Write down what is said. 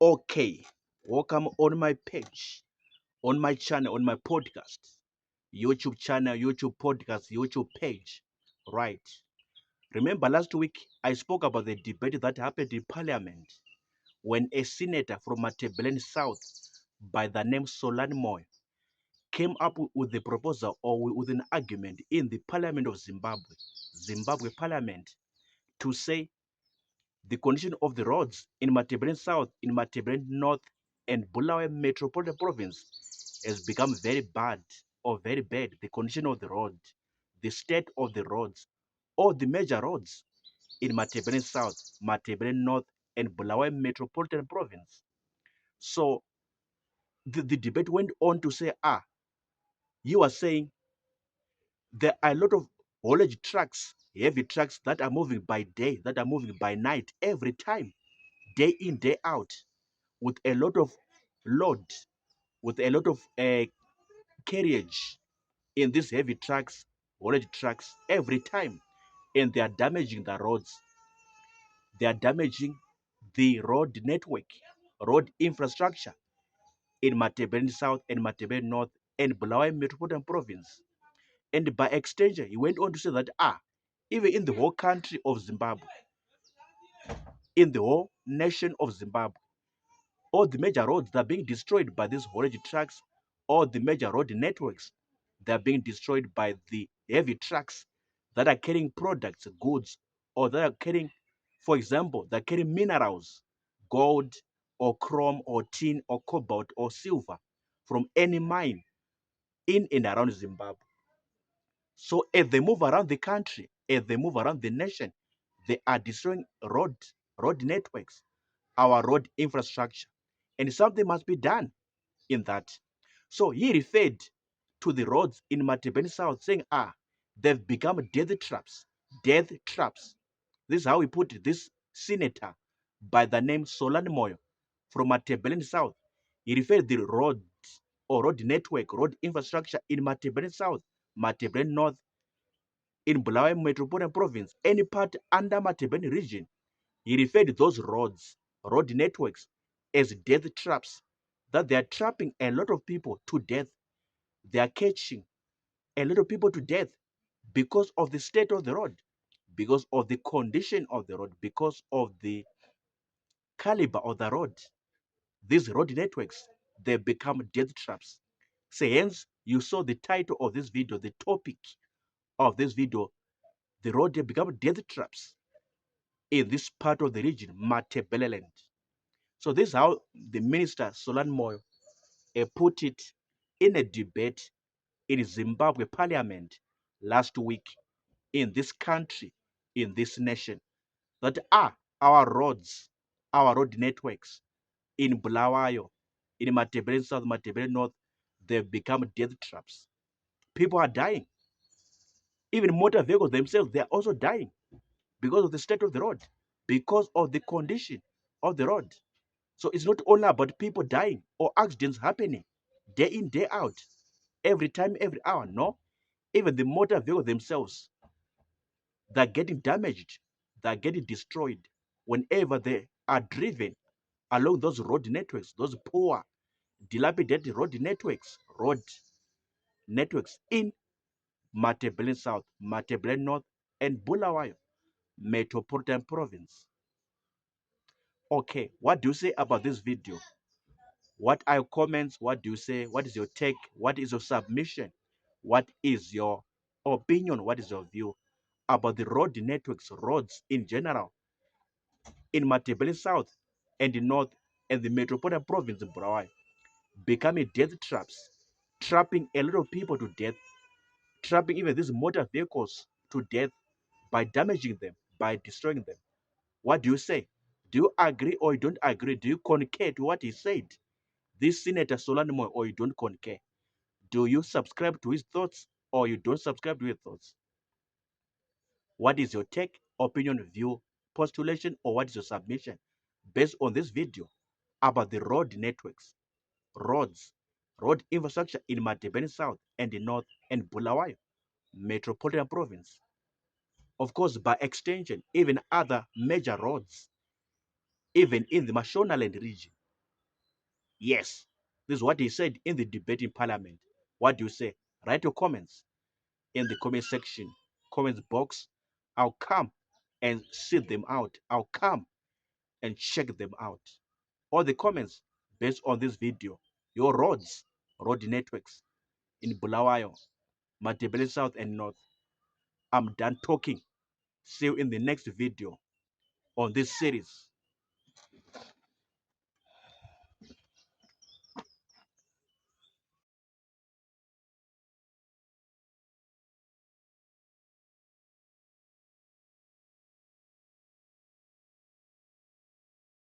Okay, welcome on my page, on my channel, on my podcast, YouTube channel, YouTube podcast, YouTube page. Right. Remember last week I spoke about the debate that happened in Parliament when a senator from Matabeleland South by the name Solan Moy came up with the proposal or with an argument in the Parliament of Zimbabwe Parliament, to say the condition of the roads in Matabeleland South, in Matabeleland North, and Bulawayo Metropolitan Province has become very bad or very bad. The condition of the road, the state of the roads, all the major roads in Matabeleland South, Matabeleland North, and Bulawayo Metropolitan Province. So the debate went on to say, you are saying there are a lot of haulage trucks, heavy trucks that are moving by day, that are moving by night, every time, day in, day out, with a lot of load, with a lot of carriage in these heavy trucks, haulage trucks, every time. And they are damaging the roads. They are damaging the road network, road infrastructure in Matabeleland South and Matabeleland North and Bulawayo Metropolitan Province. And by extension, he went on to say that, even in the whole country of Zimbabwe, in the whole nation of Zimbabwe, all the major roads that are being destroyed by these haulage trucks, all the major road networks that are being destroyed by the heavy trucks that are carrying products, goods, or that are carrying, for example, they're carrying minerals, gold or chrome or tin or cobalt or silver from any mine in and around Zimbabwe. So as they move around the country, as they move around the nation, they are destroying road networks, our road infrastructure. And something must be done in that. So he referred to the roads in Matabeleland South, saying, they've become death traps. Death traps. This is how he put it. This senator by the name Solan Moyo from Matabeleland South. He referred the roads or road network, road infrastructure in Matabeleland South, Matabeleland North, in Bulawayo Metropolitan Province, any part under Matabeleland region. He referred those roads, road networks, as death traps, that they are trapping a lot of people to death. They are catching a lot of people to death because of the state of the road, because of the condition of the road, because of the caliber of the road. These road networks, they become death traps. So hence, you saw the title of this video, the topic of this video, the road they become death traps in this part of the region, Matabeleland. So this is how the minister Solan Moyo put it in a debate in Zimbabwe parliament last week, in this country, in this nation, that our roads, our road networks in Bulawayo, in Matabeleland South, Matabeleland North, they've become death traps. People are dying. Even motor vehicles themselves, they are also dying because of the state of the road, because of the condition of the road. So it's not only about people dying or accidents happening day in, day out, every time, every hour. No, even the motor vehicles themselves, they're getting damaged, they're getting destroyed whenever they are driven along those road networks, those poor, dilapidated road networks in Matabeleland South, Matabeleland North, and Bulawayo Metropolitan Province. Okay, what do you say about this video? What are your comments? What do you say? What is your take? What is your submission? What is your opinion? What is your view about the road networks, roads in general, in Matabeleland South and the North and the Metropolitan Province in Bulawayo, becoming death traps, trapping a lot of people to death, trapping even these motor vehicles to death by damaging them, by destroying them? What do you say? Do you agree or you don't agree? Do you concur to what he said, this Senator Solan Moyo, or you don't concur? Do you subscribe to his thoughts or you don't subscribe to his thoughts? What is your take, opinion, view, postulation, or what is your submission based on this video about the road networks, roads, road infrastructure in Matabeleland South and the North and Bulawayo Metropolitan Province? Of course, by extension, even other major roads, even in the Mashonaland region. Yes, this is what he said in the debate in parliament. What do you say? Write your comments in the comment section, comments box. I'll come and sit them out. I'll come and check them out. All the comments based on this video, your road networks in Bulawayo, Matebele South and North. I'm done talking. See you in the next video on this series.